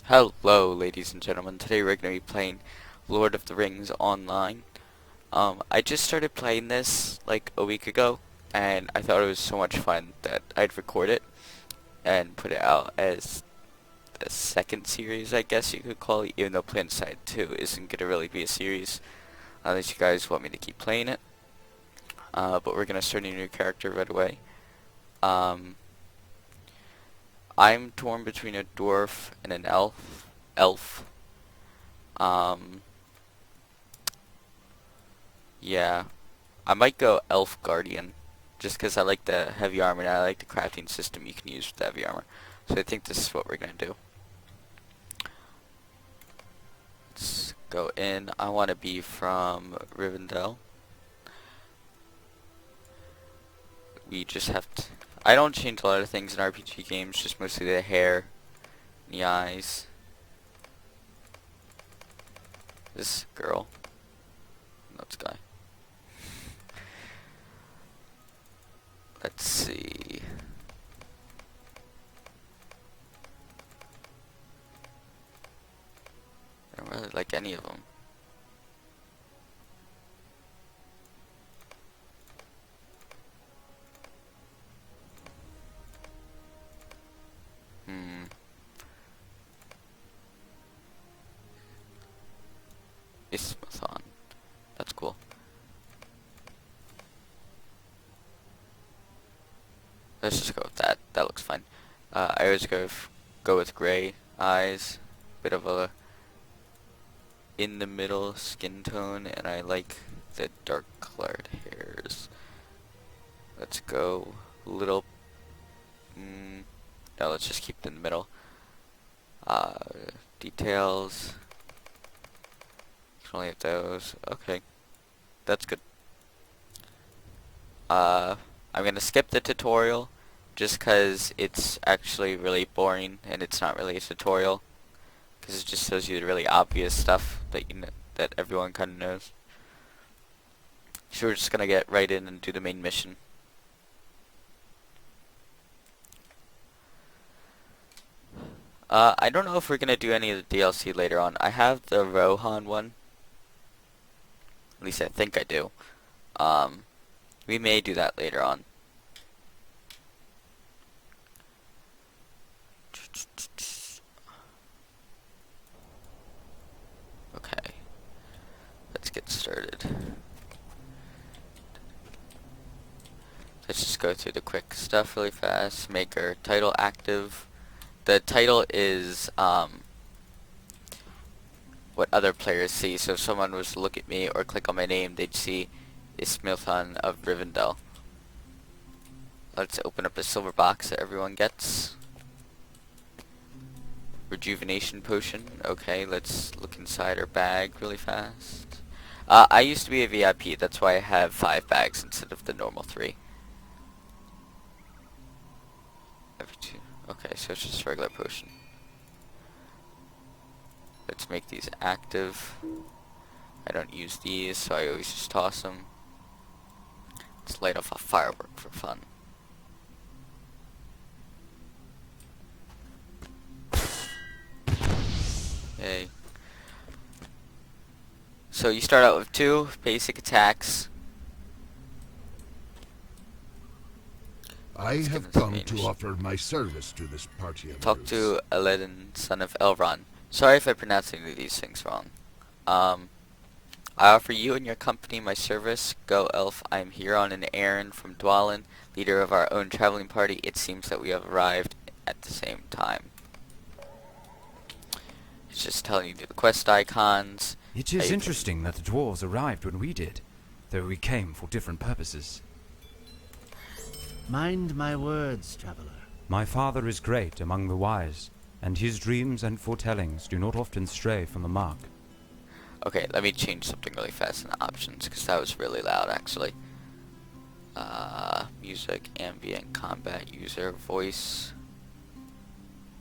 Hello, ladies and gentlemen. Today we're going to be playing Lord of the Rings Online. I just started playing this like a week ago, and I thought it was so much fun that I'd record it and put it out as the second series, I guess you could call it, even though PlanetSide 2 isn't going to really be a series, unless you guys want me to keep playing it. But we're going to start a new character right away. I'm torn between a dwarf and an elf. Um, yeah, I might go Elf Guardian, just because I like the heavy armor and I like the crafting system you can use with the heavy armor. So I think this is what we're gonna do. Let's go in. I want to be from Rivendell. We just have to. I don't change a lot of things in RPG games, just mostly the hair, and the eyes. This girl. No, it's guy. Let's see. I don't really like any of them. Ismathon. That's cool. Let's just go with that. That looks fine. I always go with gray eyes. Bit of a in the middle skin tone, and I like the dark colored hairs. Let's go little. No, let's just keep it in the middle. Details. You can only have those. Okay, that's good. I'm gonna skip the tutorial just because it's actually really boring and it's not really a tutorial because it just shows you the really obvious stuff that that everyone kind of knows. So we're just gonna get right in and do the main mission. I don't know if we're gonna do any of the DLC later on. I have the Rohan one. At least I think I do. We may do that later on. Okay, let's get started. Let's just go through the quick stuff really fast. Make our title active. The title is what other players see. So if someone was to look at me or click on my name, they'd see Ismathon of Rivendell. Let's open up a silver box that everyone gets. Rejuvenation potion. Okay, let's look inside our bag really fast. I used to be a VIP, that's why I have 5 bags instead of the normal 3. Every 2. Okay, so it's just a regular potion. Let's make these active. I don't use these, so I always just toss them. Let's light off a firework for fun. Yay. So you start out with 2 basic attacks. I have come to offer my service to this party of Talk yours. to Eledin, son of Elrond. Sorry if I pronounce any of these things wrong. I offer you and your company my service. Go, elf. I am here on an errand from Dwalin, leader of our own traveling party. It seems that we have arrived at the same time. It's just telling you the quest icons. It is interesting that the dwarves arrived when we did, though we came for different purposes. Mind my words, traveler. My father is great among the wise, and his dreams and foretellings do not often stray from the mark. Okay, let me change something really fast in the options, because that was really loud, actually. Music, ambient, combat, user, voice,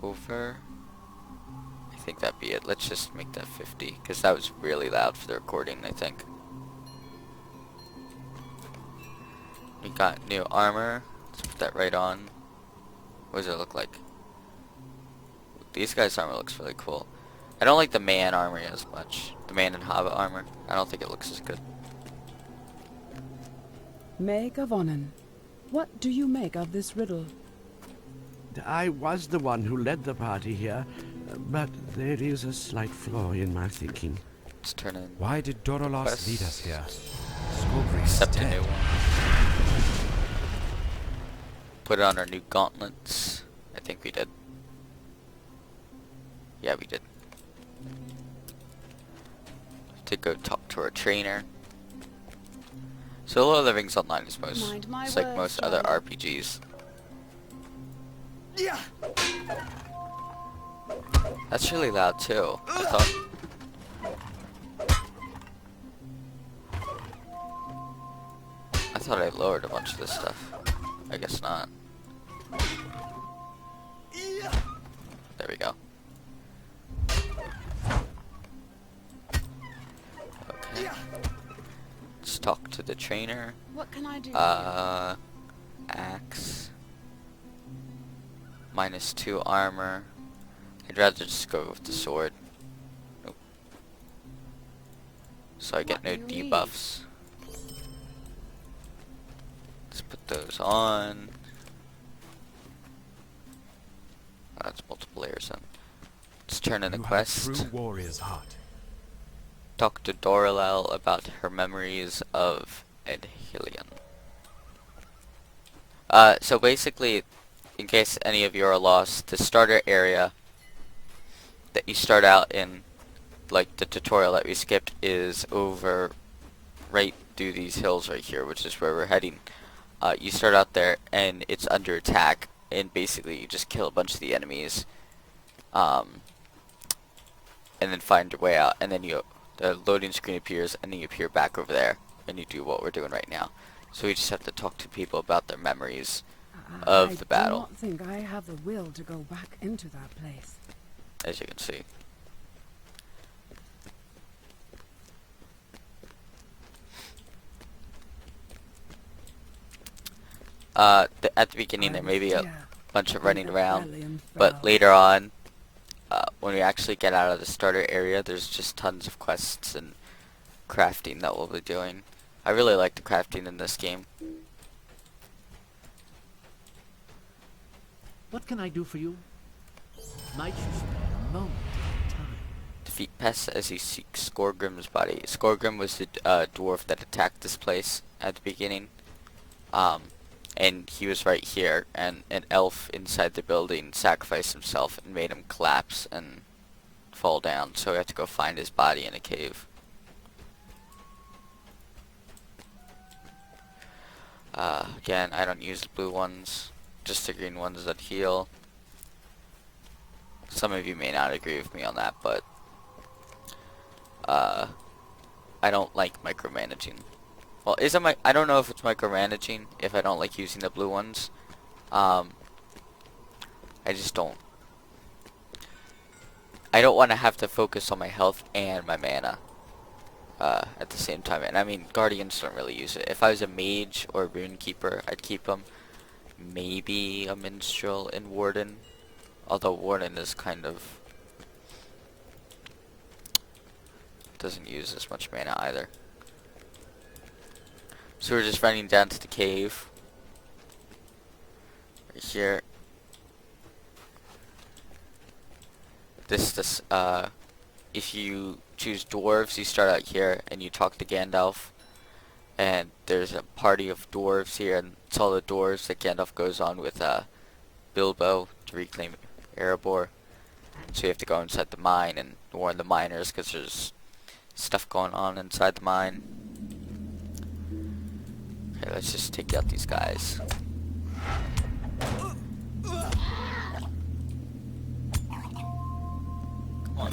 over. I think that'd be it. Let's just make that 50, because that was really loud for the recording, I think. We got new armor. Let's put that right on. What does it look like? these guys' armor looks really cool. I don't like the man armor as much. The man and hobbit armor. I don't think it looks as good. May Gavonnen, what do you make of this riddle? I was the one who led the party here, but there is a slight flaw in my thinking. Let's turn in. Why did Dorolas Quest. lead us here? Scorgry is Accept a new dead. one. Put on our new gauntlets. I think we did. Yeah, we did. To go talk to our trainer. So Lord of the Rings Online is Mind my it's like words, most other John. RPGs. That's really loud too. I thought I lowered a bunch of this stuff. I guess not. There we go. Okay. Let's talk to the trainer. What can I do? Axe. -2 armor. I'd rather just go with the sword. Nope. So I get no What do you need? debuffs. Let's put those on. That's multiple layers then. Let's turn in the You have a quest. true warrior's heart. Talk to Doralel about her memories of Edhilion. So basically, in case any of you are lost, the starter area that you start out in, like the tutorial that we skipped, is over right through these hills right here, which is where we're heading. You start out there and it's under attack, and basically you just kill a bunch of the enemies, and then find your way out, and then the loading screen appears, and then you appear back over there, and you do what we're doing right now. So we just have to talk to people about their memories of the battle, I do not think I have the will to go back into that place. as you can see. At the beginning there may be a bunch of running around, but later on, when we actually get out of the starter area, there's just tons of quests and crafting that we'll be doing. I really like the crafting in this game. What can I do for you? Might you spare a moment of time? Defeat pests as you seek Skorgrim's body. Skorgrim was the dwarf that attacked this place at the beginning. And he was right here, and an elf inside the building sacrificed himself and made him collapse and fall down, so we have to go find his body in a cave. Again, I don't use the blue ones, just the green ones that heal. Some of you may not agree with me on that, but I don't like micromanaging. Well, I don't know if it's micromanaging if I don't like using the blue ones. I just don't. I don't want to have to focus on my health and my mana at the same time. And I mean, Guardians don't really use it. If I was a mage or a Runekeeper, I'd keep them. Maybe a Minstrel and Warden. Although Warden is kind of... doesn't use as much mana either. So we're just running down to the cave. Right here. If you choose dwarves, you start out here and you talk to Gandalf. And there's a party of dwarves here, and it's all the dwarves that Gandalf goes on with Bilbo to reclaim Erebor. So you have to go inside the mine and warn the miners because there's stuff going on inside the mine. Okay, let's just take out these guys. Come on.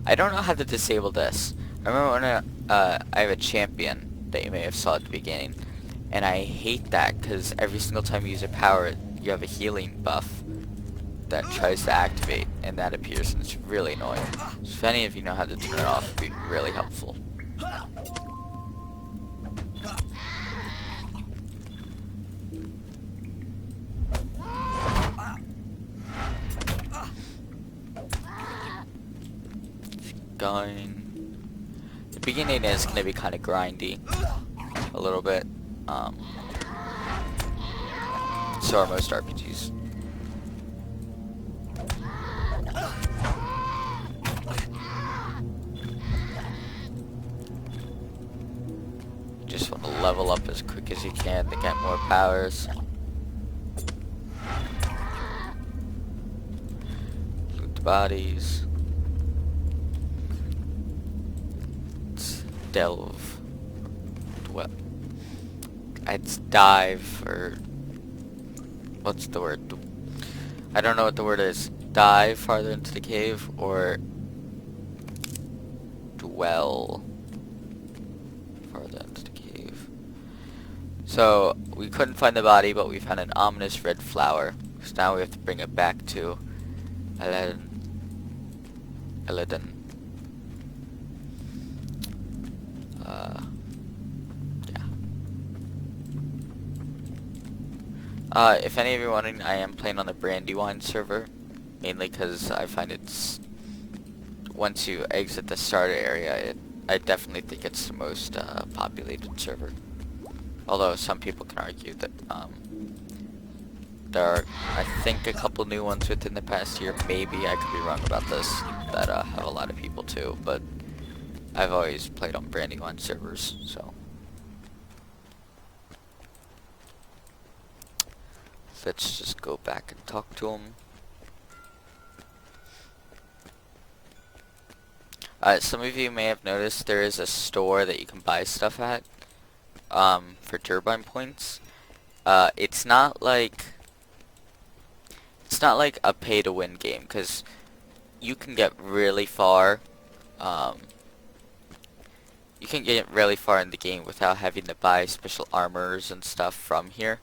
I don't know how to disable this. I remember when I have a champion that you may have saw at the beginning, and I hate that because every single time you use a power, you have a healing buff that tries to activate, and that appears, and it's really annoying. So if any of you know how to turn it off, it'd be really helpful. going. The beginning is going to be kind of grindy, a little bit. So are most RPGs. Just want to level up as quick as you can to get more powers. Loot the bodies. Let's delve. Well, it's dive, or what's the word? I don't know what the word is. Dive farther into the cave, or dwell farther into the cave. So we couldn't find the body, but we found an ominous red flower. So now we have to bring it back to Eladin. If any of you are wondering, I am playing on the Brandywine server, mainly because I find it's, once you exit the starter area, I definitely think it's the most populated server. Although some people can argue that there are, I think, a couple new ones within the past year, maybe, I could be wrong about this, that have a lot of people too, but I've always played on Brandywine servers, so. Let's just go back and talk to him. Some of you may have noticed there is a store that you can buy stuff at for turbine points. It's not like a pay-to-win game, because you can get really far. You can get really far in the game without having to buy special armors and stuff from here.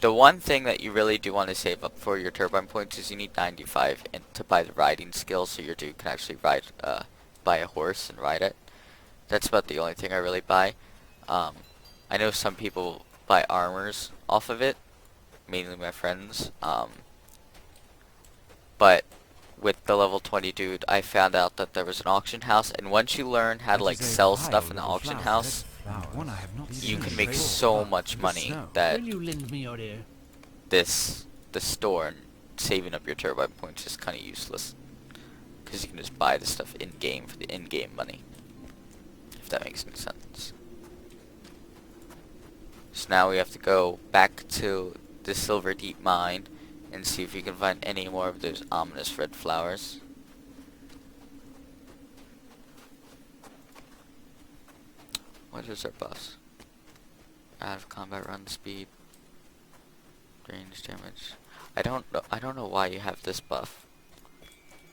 The one thing that you really do want to save up for your turbine points is you need 95 and to buy the riding skill, so your dude can actually ride, buy a horse and ride it. That's about the only thing I really buy. I know some people buy armors off of it, mainly my friends. But with the level 20 dude, I found out that there was an auction house, and once you learn how to like sell stuff in the auction house, you can make so much money that the store and saving up your turbine points is kind of useless, because you can just buy the stuff in game for the in-game money, if that makes any sense. So now we have to go back to the Silver Deep mine and see if we can find any more of those ominous red flowers. What is our buffs? Out of combat run speed, range damage. I don't know why you have this buff.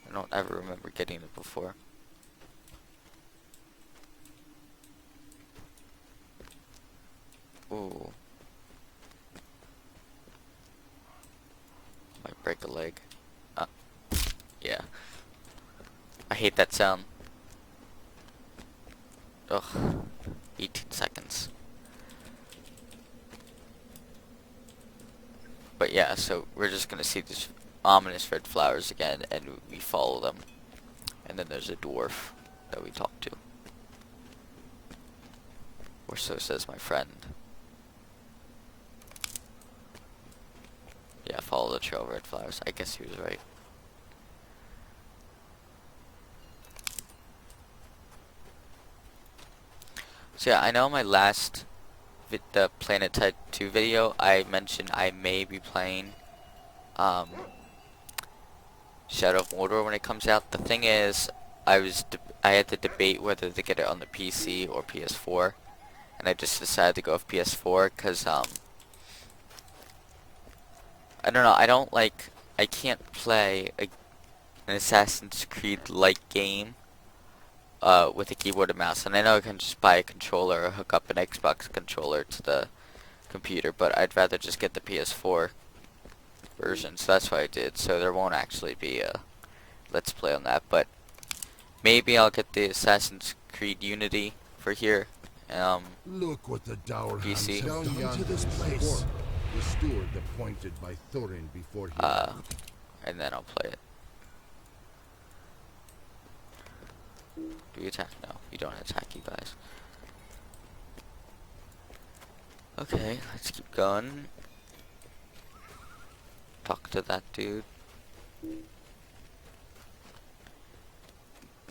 I don't ever remember getting it before. Ooh. Might break a leg. Yeah. I hate that sound. Ugh. 18 seconds. But yeah, so we're just gonna see these ominous red flowers again, and we follow them. And then there's a dwarf that we talk to. Or so says my friend. Yeah, follow the trail of red flowers. I guess he was right. So yeah, I know in my last the PlanetSide 2 video, I mentioned I may be playing Shadow of Mordor when it comes out. The thing is, I had to debate whether to get it on the PC or PS4, and I just decided to go with PS4 because I don't know, I can't play an Assassin's Creed-like game with a keyboard and mouse. And I know I can just buy a controller or hook up an Xbox controller to the computer, but I'd rather just get the PS4 version, so that's what I did. So there won't actually be a Let's Play on that, but maybe I'll get the Assassin's Creed Unity for here. Look what the dour PC. have done to this place. The steward appointed by Thorin before he and then I'll play it. Do we attack? No, we don't attack you guys. Okay, let's keep going. Talk to that dude.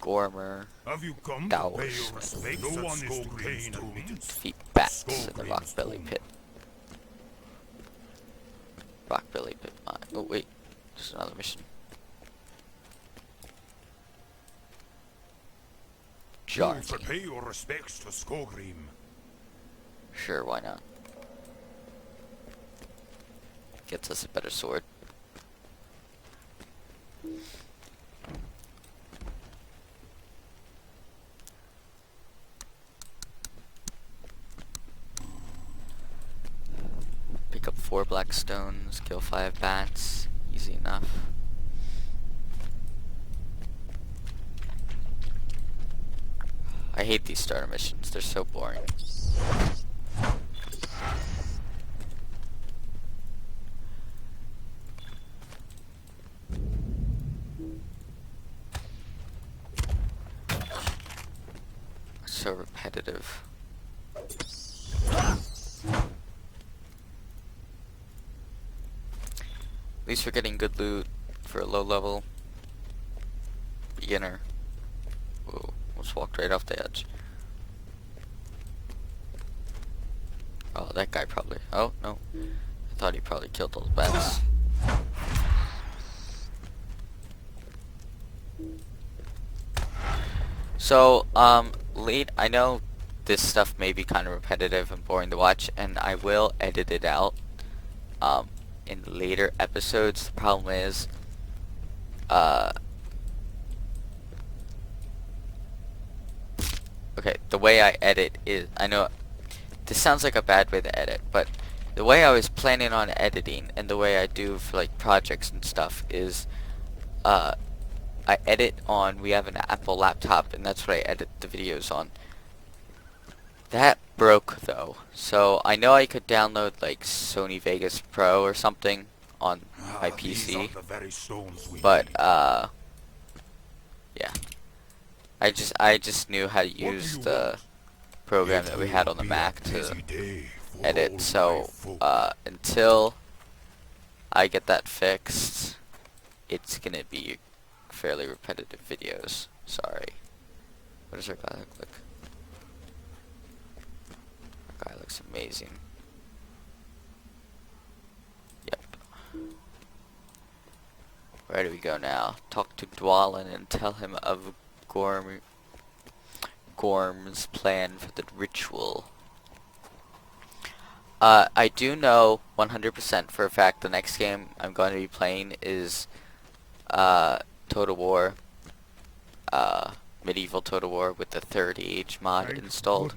Gormer. Have you come Dowse. to pay your respects? No one is to gain admittance. Defeat bats in the Rockbelly Pit. Rockbelly Pit mine. Oh wait, just another mission. You Jarky. pay your respects to Skogrim. Sure, why not? Gets us a better sword. Pick up 4 black stones, kill 5 bats. Easy enough. I hate these starter missions, they're so boring. So repetitive. At least we're getting good loot for a low level beginner. Whoa, almost walked right off the edge. Oh, that guy probably. Oh, no. I thought he probably killed those bats. So, I know this stuff may be kind of repetitive and boring to watch, and I will edit it out, in later episodes. The problem is, okay, the way I edit is, I know, this sounds like a bad way to edit, but the way I was planning on editing, and the way I do for, like, projects and stuff, is, I edit on, we have an Apple laptop, and that's what I edit the videos on. That broke, though, so I know I could download, like, Sony Vegas Pro or something on my PC, but, yeah. I just knew how to use the program that we had on the Mac to edit, so, until I get that fixed, it's gonna be fairly repetitive videos. Sorry. What does our guy look like? Our guy looks amazing. Yep. Where do we go now? Talk to Dwalin and tell him of Gorm's plan for the ritual. I do know 100% for a fact the next game I'm going to be playing is Total War, Medieval Total War with the 3rd Age mod installed.